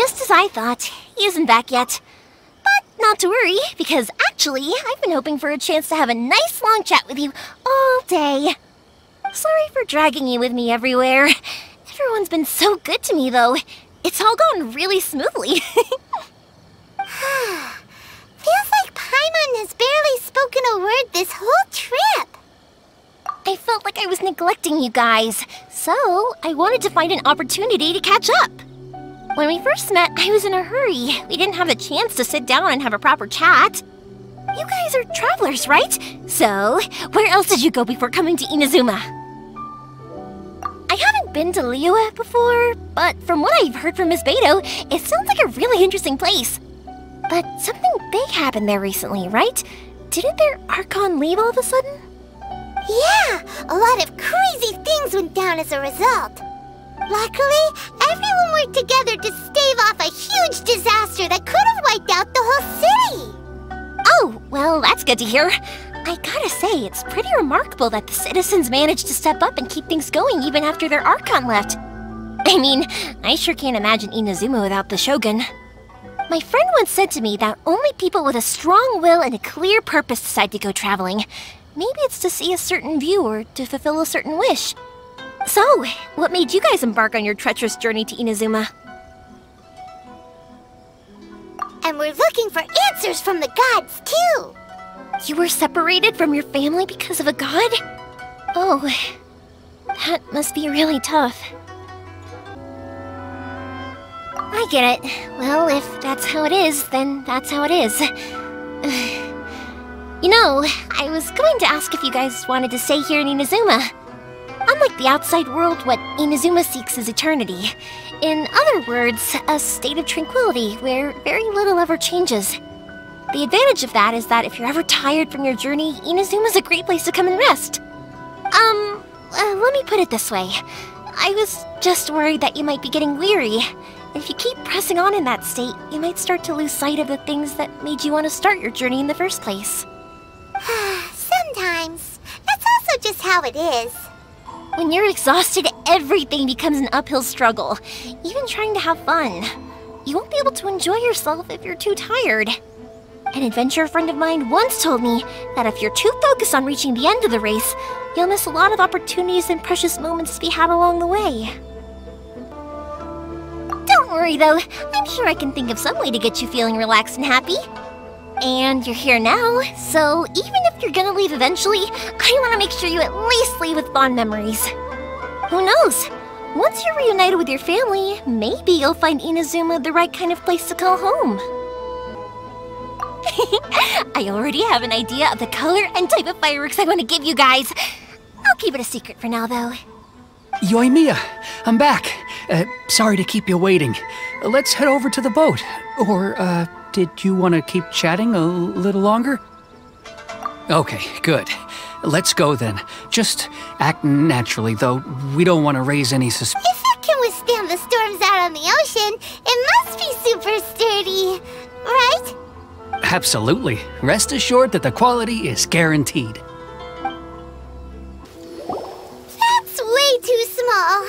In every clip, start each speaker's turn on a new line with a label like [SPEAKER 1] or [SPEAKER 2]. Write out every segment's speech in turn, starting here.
[SPEAKER 1] Just as I thought, he isn't back yet. But not to worry, because actually, I've been hoping for a chance to have a nice long chat with you all day. Sorry for dragging you with me everywhere. Everyone's been so good to me, though. It's all gone really smoothly.
[SPEAKER 2] Feels like Paimon has barely spoken a word this whole trip.
[SPEAKER 1] I felt like I was neglecting you guys, so I wanted to find an opportunity to catch up. When we first met, I was in a hurry. We didn't have the chance to sit down and have a proper chat. You guys are travelers, right? So, where else did you go before coming to Inazuma? I haven't been to Liyue before, but from what I've heard from Miss Beidou, it sounds like a really interesting place. But something big happened there recently, right? Didn't their Archon leave all of a sudden?
[SPEAKER 2] Yeah, a lot of crazy things went down as a result. Luckily, everyone worked together to stave off a huge disaster that could have wiped out the whole city.
[SPEAKER 1] Oh, well, that's good to hear. I gotta say, it's pretty remarkable that the citizens managed to step up and keep things going even after their Archon left. I mean, I sure can't imagine Inazuma without the Shogun. My friend once said to me that only people with a strong will and a clear purpose decide to go traveling. Maybe it's to see a certain view or to fulfill a certain wish. So, what made you guys embark on your treacherous journey to Inazuma?
[SPEAKER 2] And we're looking for answers from the gods, too!
[SPEAKER 1] You were separated from your family because of a god? Oh, that must be really tough. I get it. Well, if that's how it is, then that's how it is. You know, I was going to ask if you guys wanted to stay here in Inazuma. Unlike the outside world, what Inazuma seeks is eternity. In other words, a state of tranquility where very little ever changes. The advantage of that is that if you're ever tired from your journey, Inazuma's a great place to come and rest. Let me put it this way. I was just worried that you might be getting weary. If you keep pressing on in that state, you might start to lose sight of the things that made you want to start your journey in the first place.
[SPEAKER 2] Sometimes. That's also just how it is.
[SPEAKER 1] When you're exhausted, everything becomes an uphill struggle, even trying to have fun. You won't be able to enjoy yourself if you're too tired. An adventurer friend of mine once told me that if you're too focused on reaching the end of the race, you'll miss a lot of opportunities and precious moments to be had along the way. Don't worry though, I'm sure I can think of some way to get you feeling relaxed and happy. And you're here now, so even if you're gonna leave eventually, I want to make sure you at least leave with fond memories. Who knows? Once you're reunited with your family, maybe you'll find Inazuma the right kind of place to call home. I already have an idea of the color and type of fireworks I want to give you guys. I'll keep it a secret for now, though.
[SPEAKER 3] Yoimiya, I'm back. Sorry to keep you waiting. Let's head over to the boat. Or, did you want to keep chatting a little longer? Okay, good. Let's go then. Just act naturally, though we don't want to raise any suspicion.
[SPEAKER 2] If it can withstand the storms out on the ocean, it must be super sturdy, right?
[SPEAKER 3] Absolutely. Rest assured that the quality is guaranteed.
[SPEAKER 2] That's way too small.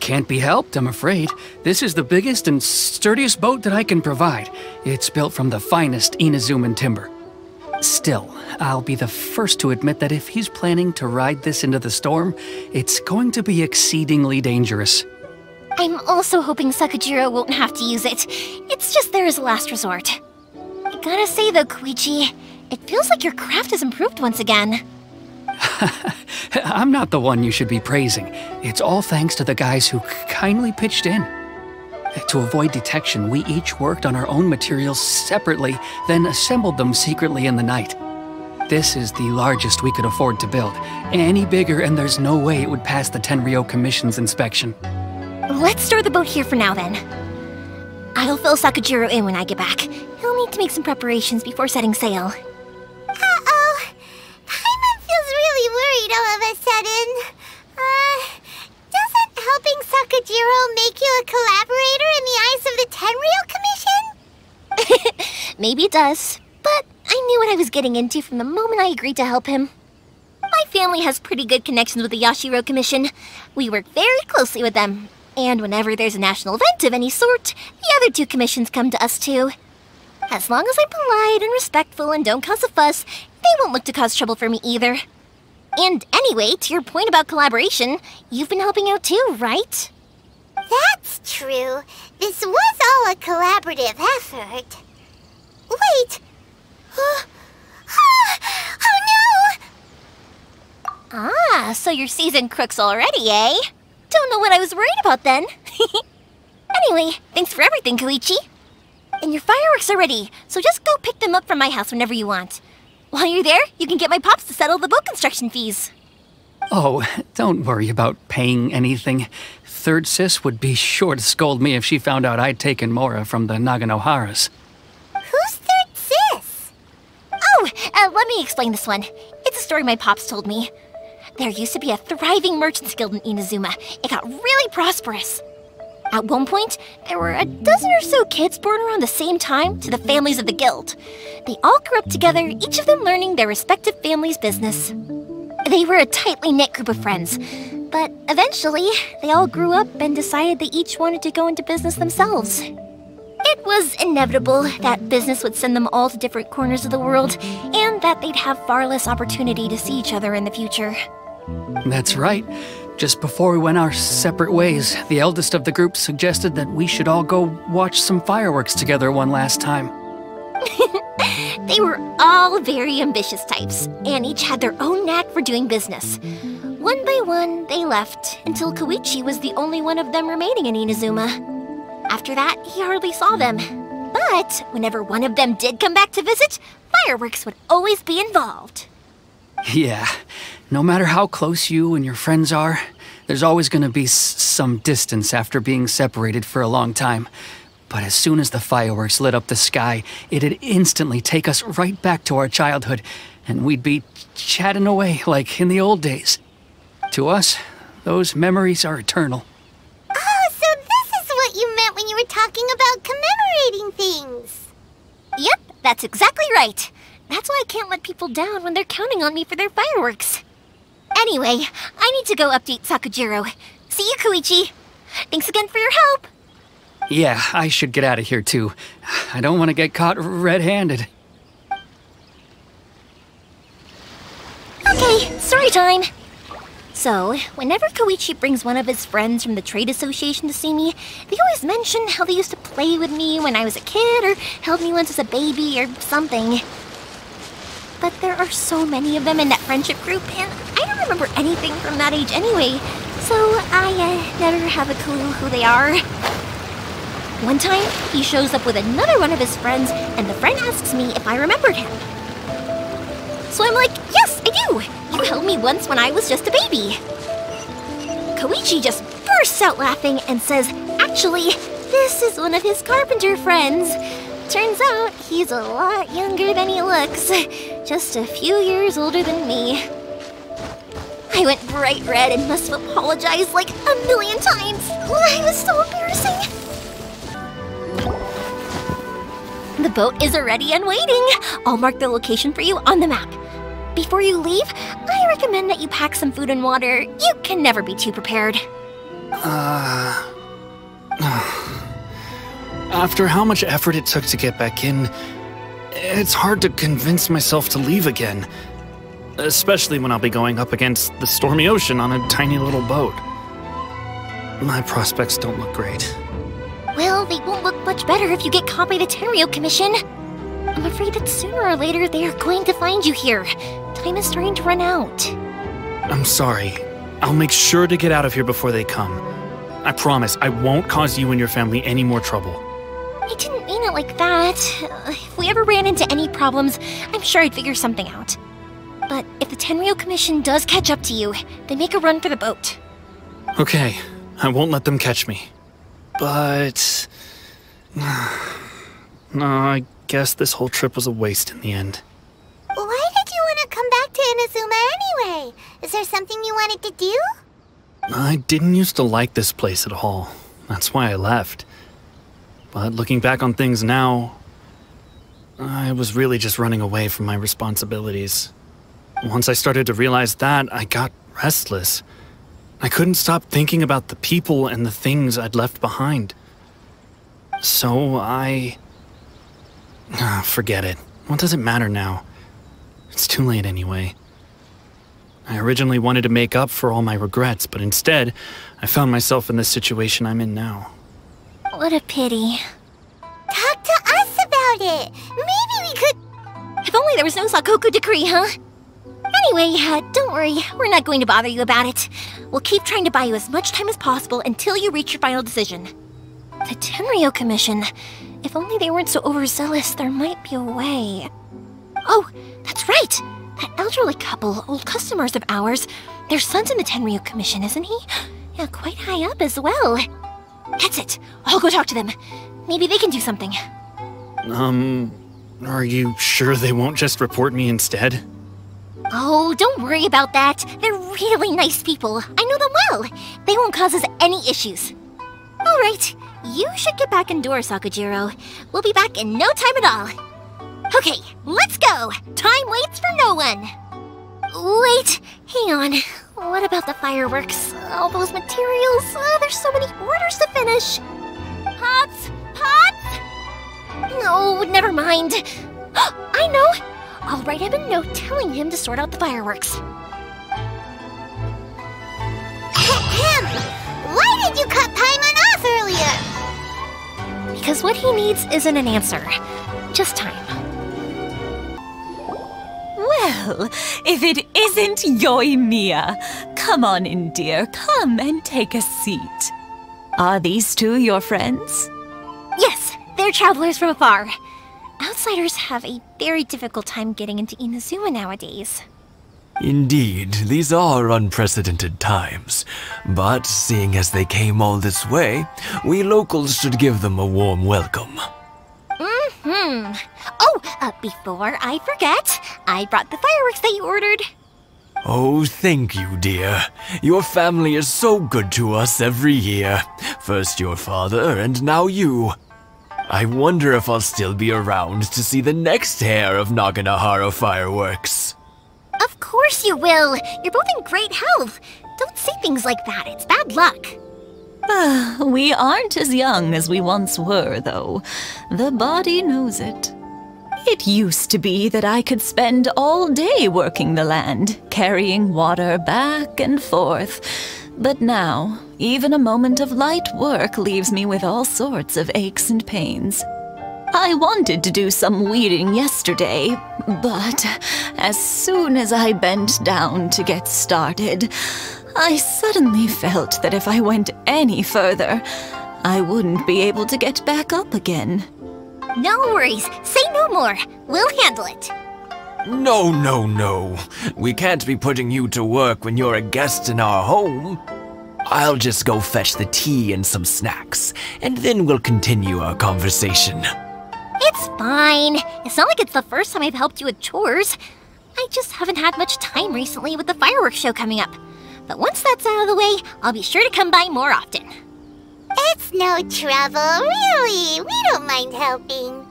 [SPEAKER 3] Can't be helped, I'm afraid. This is the biggest and sturdiest boat that I can provide. It's built from the finest Inazuman timber. Still, I'll be the first to admit that if he's planning to ride this into the storm, it's going to be exceedingly dangerous.
[SPEAKER 1] I'm also hoping Sakajiro won't have to use it. It's just there as a last resort. I gotta say though, Koichi, it feels like your craft has improved once again.
[SPEAKER 3] I'm not the one you should be praising. It's all thanks to the guys who kindly pitched in. To avoid detection, we each worked on our own materials separately, then assembled them secretly in the night. This is the largest we could afford to build. Any bigger and there's no way it would pass the Tenryou Commission's inspection.
[SPEAKER 1] Let's store the boat here for now, then. I'll fill Sakajiro in when I get back. He'll need to make some preparations before setting sail.
[SPEAKER 2] Uh-oh. Paimon feels really worried all of a sudden. Doesn't helping Sakajiro make you a collaborator in the eyes of the Tenryou Commission?
[SPEAKER 1] Maybe it does, but I knew what I was getting into from the moment I agreed to help him. My family has pretty good connections with the Yashiro Commission. We work very closely with them. And whenever there's a national event of any sort, the other two commissions come to us too. As long as I'm polite and respectful and don't cause a fuss, they won't look to cause trouble for me either. And anyway, to your point about collaboration, you've been helping out too, right?
[SPEAKER 2] That's true. This was all a collaborative effort. Wait! Oh no!
[SPEAKER 1] Ah, so you're seasoned crooks already, eh? Don't know what I was worried about then. Anyway, thanks for everything, Koichi. And your fireworks are ready, so just go pick them up from my house whenever you want. While you're there, you can get my pops to settle the boat construction fees.
[SPEAKER 3] Oh, don't worry about paying anything. Third Sis would be sure to scold me if she found out I'd taken Mora from the Naganoharas.
[SPEAKER 2] Who's Third Sis?
[SPEAKER 1] Oh, let me explain this one. It's a story my pops told me. There used to be a thriving merchants guild in Inazuma. It got really prosperous. At one point, there were a dozen or so kids born around the same time to the families of the guild. They all grew up together, each of them learning their respective family's business. They were a tightly knit group of friends, but eventually, they all grew up and decided they each wanted to go into business themselves. It was inevitable that business would send them all to different corners of the world, and that they'd have far less opportunity to see each other in the future.
[SPEAKER 3] That's right. Just before we went our separate ways, the eldest of the group suggested that we should all go watch some fireworks together one last time.
[SPEAKER 1] They were all very ambitious types, and each had their own knack for doing business. One by one, they left, until Koichi was the only one of them remaining in Inazuma. After that, he hardly saw them. But whenever one of them did come back to visit, fireworks would always be involved.
[SPEAKER 3] Yeah, no matter how close you and your friends are, there's always going to be some distance after being separated for a long time. But as soon as the fireworks lit up the sky, it'd instantly take us right back to our childhood, and we'd be chatting away like in the old days. To us, those memories are eternal.
[SPEAKER 2] Oh, so this is what you meant when you were talking about commemorating things.
[SPEAKER 1] Yep, that's exactly right. That's why I can't let people down when they're counting on me for their fireworks. Anyway, I need to go update Sakujiro. See you, Koichi. Thanks again for your help.
[SPEAKER 3] Yeah, I should get out of here too. I don't want to get caught red-handed.
[SPEAKER 1] Okay, story time. So, whenever Koichi brings one of his friends from the trade association to see me, they always mention how they used to play with me when I was a kid or held me once as a baby or something. But there are so many of them in that friendship group, and I don't remember anything from that age anyway, so I never have a clue who they are. One time, he shows up with another one of his friends, and the friend asks me if I remembered him. So I'm like, yes, I do! You held me once when I was just a baby. Koichi just bursts out laughing and says, actually, this is one of his carpenter friends. Turns out he's a lot younger than he looks, just a few years older than me. I went bright red and must have apologized like 1,000,000 times. It was so embarrassing. The boat is ready and waiting. I'll mark the location for you on the map. Before you leave, I recommend that you pack some food and water. You can never be too prepared.
[SPEAKER 4] After how much effort it took to get back in, it's hard to convince myself to leave again. Especially when I'll be going up against the stormy ocean on a tiny little boat. My prospects don't look great.
[SPEAKER 1] Well, they won't look much better if you get caught by the Tenryou Commission. I'm afraid that sooner or later they are going to find you here. Time is starting to run out.
[SPEAKER 4] I'm sorry. I'll make sure to get out of here before they come. I promise I won't cause you and your family any more trouble.
[SPEAKER 1] I didn't mean it like that. If we ever ran into any problems, I'm sure I'd figure something out. But if the Tenryou Commission does catch up to you, then make a run for the boat.
[SPEAKER 4] Okay, I won't let them catch me. But... no, I guess this whole trip was a waste in the end.
[SPEAKER 2] Why did you want to come back to Inazuma anyway? Is there something you wanted to do?
[SPEAKER 4] I didn't used to like this place at all. That's why I left. But looking back on things now, I was really just running away from my responsibilities. Once I started to realize that, I got restless. I couldn't stop thinking about the people and the things I'd left behind. So forget it. What does it matter now? It's too late anyway. I originally wanted to make up for all my regrets, but instead, I found myself in the situation I'm in now.
[SPEAKER 1] What a pity.
[SPEAKER 2] Talk to us about it. Maybe we could...
[SPEAKER 1] If only there was no Sakoku decree, huh? Anyway, don't worry. We're not going to bother you about it. We'll keep trying to buy you as much time as possible until you reach your final decision. The Tenryo Commission. If only they weren't so overzealous, there might be a way. Oh, that's right! That elderly couple, old customers of ours, their son's in the Tenryo Commission, isn't he? Yeah, quite high up as well. That's it. I'll go talk to them. Maybe they can do something.
[SPEAKER 4] Are you sure they won't just report me instead?
[SPEAKER 1] Oh, don't worry about that. They're really nice people. I know them well. They won't cause us any issues. All right, you should get back indoors, Sakujiro. We'll be back in no time at all. Okay, let's go! Time waits for no one! Wait, hang on. What about the fireworks? All those materials? There's so many orders to finish. Pots! Pots! No, never mind. I know! I'll write him a note telling him to sort out the fireworks.
[SPEAKER 2] Ahem! Why did you cut Paimon off earlier?
[SPEAKER 1] Because what he needs isn't an answer, just time.
[SPEAKER 5] Well, if it isn't Yoimiya, come on in, dear. Come and take a seat. Are these two your friends?
[SPEAKER 1] Yes, they're travelers from afar. Outsiders have a very difficult time getting into Inazuma nowadays.
[SPEAKER 6] Indeed, these are unprecedented times. But seeing as they came all this way, we locals should give them a warm welcome.
[SPEAKER 1] Oh, before I forget, I brought the fireworks that you ordered.
[SPEAKER 6] Oh, thank you, dear. Your family is so good to us every year. First your father, and now you. I wonder if I'll still be around to see the next hair of Naganahara fireworks.
[SPEAKER 1] Of course you will. You're both in great health. Don't say things like that. It's bad luck.
[SPEAKER 5] We aren't as young as we once were, though. The body knows it. It used to be that I could spend all day working the land, carrying water back and forth. But now, even a moment of light work leaves me with all sorts of aches and pains. I wanted to do some weeding yesterday, but as soon as I bent down to get started, I suddenly felt that if I went any further, I wouldn't be able to get back up again.
[SPEAKER 1] No worries. Say no more. We'll handle it.
[SPEAKER 6] No, no, no. We can't be putting you to work when you're a guest in our home. I'll just go fetch the tea and some snacks, and then we'll continue our conversation.
[SPEAKER 1] It's fine. It's not like it's the first time I've helped you with chores. I just haven't had much time recently with the fireworks show coming up. But once that's out of the way, I'll be sure to come by more often.
[SPEAKER 2] It's no trouble, really. We don't mind helping.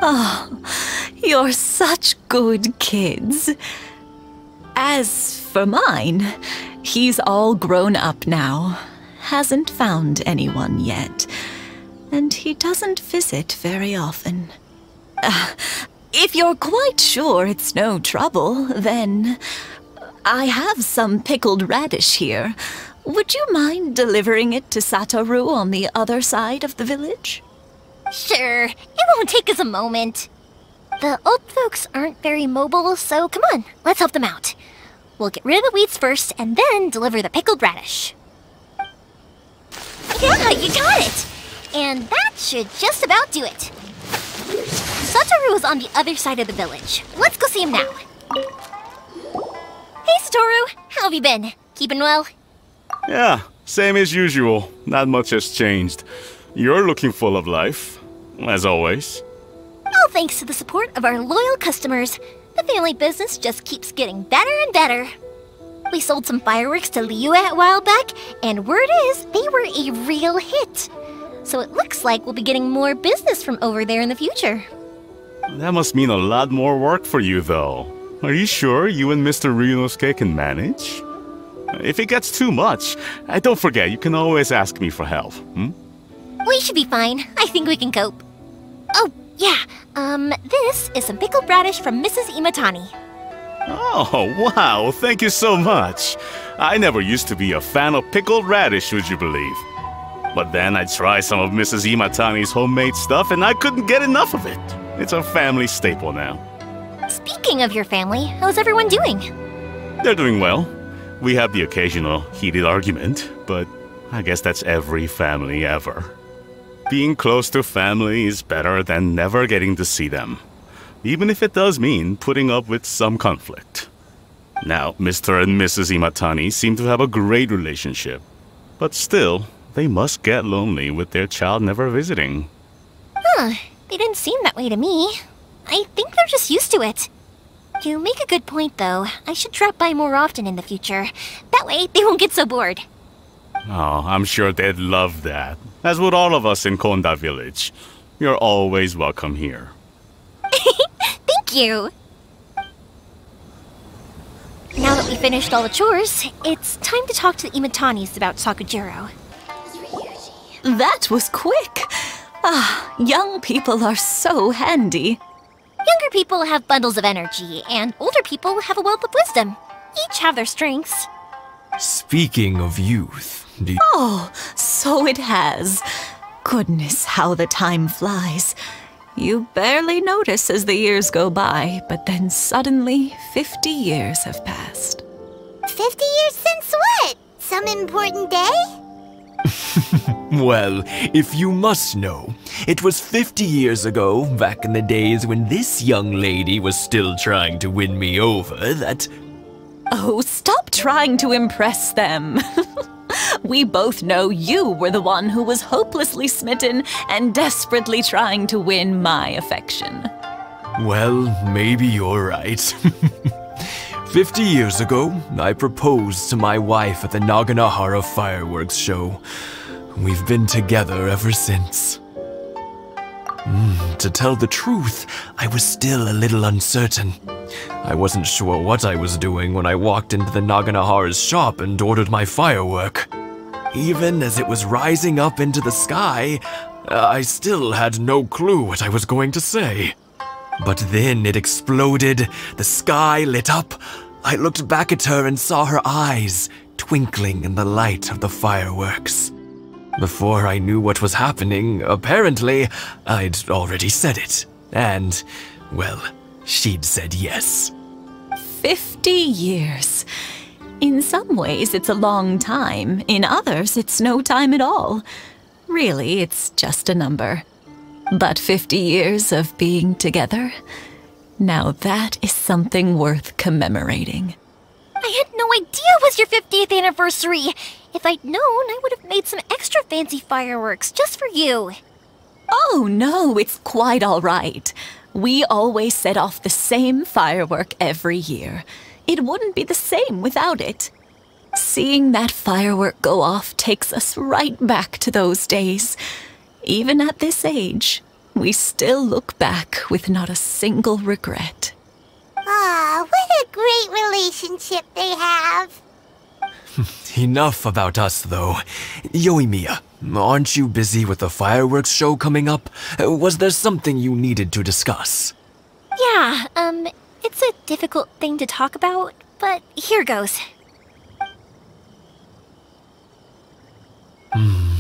[SPEAKER 5] Oh, you're such good kids. As for mine, he's all grown up now. Hasn't found anyone yet. And he doesn't visit very often. If you're quite sure it's no trouble, then I have some pickled radish here. Would you mind delivering it to Satoru on the other side of the village?
[SPEAKER 1] Sure, it won't take us a moment. The old folks aren't very mobile, so come on, let's help them out. We'll get rid of the weeds first, and then deliver the pickled radish. Yeah, you got it! And that should just about do it. Satoru is on the other side of the village. Let's go see him now. Hey, Satoru, how have you been? Keeping well?
[SPEAKER 7] Yeah, same as usual. Not much has changed. You're looking full of life, as always.
[SPEAKER 1] All thanks to the support of our loyal customers, the family business just keeps getting better and better. We sold some fireworks to Liyue a while back, and word is they were a real hit. So it looks like we'll be getting more business from over there in the future.
[SPEAKER 7] That must mean a lot more work for you, though. Are you sure you and Mr. Ryunosuke can manage? If it gets too much, don't forget, you can always ask me for help,
[SPEAKER 1] We should be fine. I think we can cope. Oh, yeah. This is some pickled radish from Mrs. Imatani.
[SPEAKER 7] Oh, wow, thank you so much. I never used to be a fan of pickled radish, would you believe? But then I tried some of Mrs. Imatani's homemade stuff and I couldn't get enough of it. It's a family staple now.
[SPEAKER 1] Speaking of your family, how's everyone doing?
[SPEAKER 7] They're doing well. We have the occasional heated argument, but I guess that's every family ever. Being close to family is better than never getting to see them, even if it does mean putting up with some conflict. Now, Mr. and Mrs. Imatani seem to have a great relationship, but still, they must get lonely with their child never visiting.
[SPEAKER 1] Huh, they didn't seem that way to me. I think they're just used to it. You make a good point, though. I should drop by more often in the future. That way, they won't get so bored.
[SPEAKER 7] Oh, I'm sure they'd love that, as would all of us in Konda Village. You're always welcome here.
[SPEAKER 1] Thank you! Now that we finished all the chores, it's time to talk to the Imatanis about Sakujiro.
[SPEAKER 5] That was quick. Ah, young people are so handy.
[SPEAKER 1] Younger people have bundles of energy, and older people have a wealth of wisdom. Each have their strengths.
[SPEAKER 6] Speaking of youth,
[SPEAKER 5] Oh, so it has. Goodness, how the time flies. You barely notice as the years go by, but then suddenly 50 years have passed.
[SPEAKER 2] 50 years since what? Some important day?
[SPEAKER 6] Well, if you must know, it was 50 years ago, back in the days when this young lady was still trying to win me over, that...
[SPEAKER 5] Oh, stop trying to impress them. We both know you were the one who was hopelessly smitten and desperately trying to win my affection.
[SPEAKER 6] Well, maybe you're right. 50 years ago, I proposed to my wife at the Naganahara fireworks show. We've been together ever since. To tell the truth, I was still a little uncertain. I wasn't sure what I was doing when I walked into the Naganahara's shop and ordered my firework. Even as it was rising up into the sky, I still had no clue what I was going to say. But then it exploded, the sky lit up. I looked back at her and saw her eyes twinkling in the light of the fireworks. Before I knew what was happening, apparently, I'd already said it. And, well, she'd said yes.
[SPEAKER 5] 50 years. In some ways, it's a long time. In others, it's no time at all. Really, it's just a number. But 50 years of being together, now that is something worth commemorating.
[SPEAKER 1] I had no idea it was your 50th anniversary! If I'd known, I would have made some extra fancy fireworks just for you.
[SPEAKER 5] Oh no, it's quite all right. We always set off the same firework every year. It wouldn't be the same without it. Seeing that firework go off takes us right back to those days. Even at this age, we still look back with not a single regret.
[SPEAKER 2] Ah, what a great relationship they have.
[SPEAKER 6] Enough about us, though. Yoimiya, aren't you busy with the fireworks show coming up? Was there something you needed to discuss?
[SPEAKER 1] Yeah, it's a difficult thing to talk about, but here goes.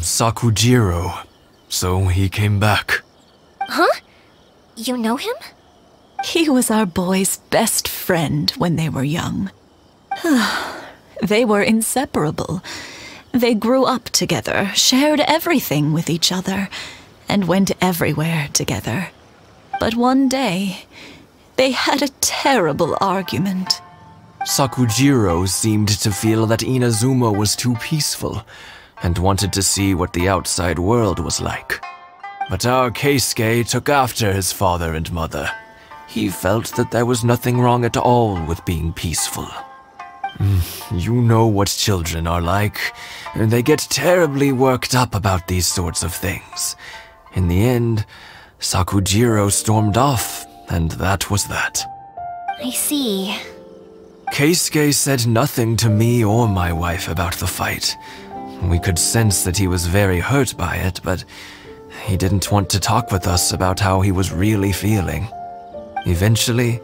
[SPEAKER 6] Sakujiro. So he came back.
[SPEAKER 1] Huh? You know him?
[SPEAKER 5] He was our boys' best friend when they were young. They were inseparable. They grew up together, shared everything with each other, and went everywhere together. But one day, they had a terrible argument.
[SPEAKER 6] Sakujiro seemed to feel that Inazuma was too peaceful, and wanted to see what the outside world was like. But our Keisuke took after his father and mother. He felt that there was nothing wrong at all with being peaceful. You know what children are like. They get terribly worked up about these sorts of things. In the end, Sakujiro stormed off, and that was that.
[SPEAKER 1] I see.
[SPEAKER 6] Keisuke said nothing to me or my wife about the fight. We could sense that he was very hurt by it, but he didn't want to talk with us about how he was really feeling. Eventually,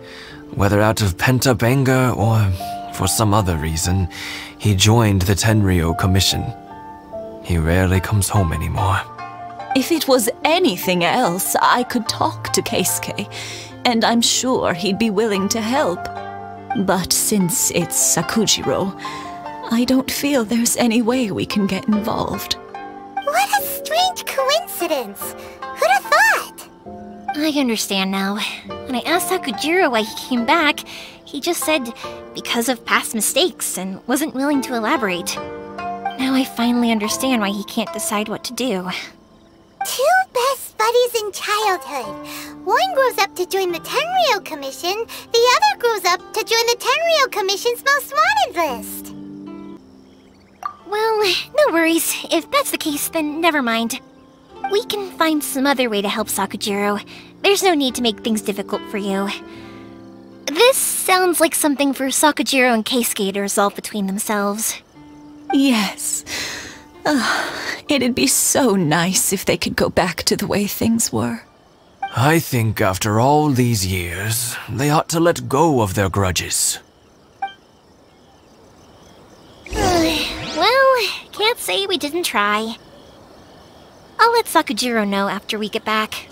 [SPEAKER 6] whether out of pent-up anger or for some other reason, he joined the Tenryou Commission. He rarely comes home anymore.
[SPEAKER 5] If it was anything else, I could talk to Keisuke, and I'm sure he'd be willing to help. But since it's Sakujiro, I don't feel there's any way we can get involved.
[SPEAKER 2] What a strange coincidence! Who'd have thought?
[SPEAKER 1] I understand now. When I asked Sakujiro why he came back, he just said because of past mistakes and wasn't willing to elaborate. Now I finally understand why he can't decide what to do.
[SPEAKER 2] Two best buddies in childhood. One grows up to join the Tenryou Commission, the other grows up to join the Tenryou Commission's most wanted list.
[SPEAKER 1] Well, no worries. If that's the case, then never mind. We can find some other way to help Sakujiro. There's no need to make things difficult for you. This sounds like something for Sakujiro and Keisuke to resolve between themselves.
[SPEAKER 5] Yes. It'd be so nice if they could go back to the way things were.
[SPEAKER 6] I think after all these years, they ought to let go of their grudges.
[SPEAKER 1] Well, can't say we didn't try. I'll let Sakujiro know after we get back.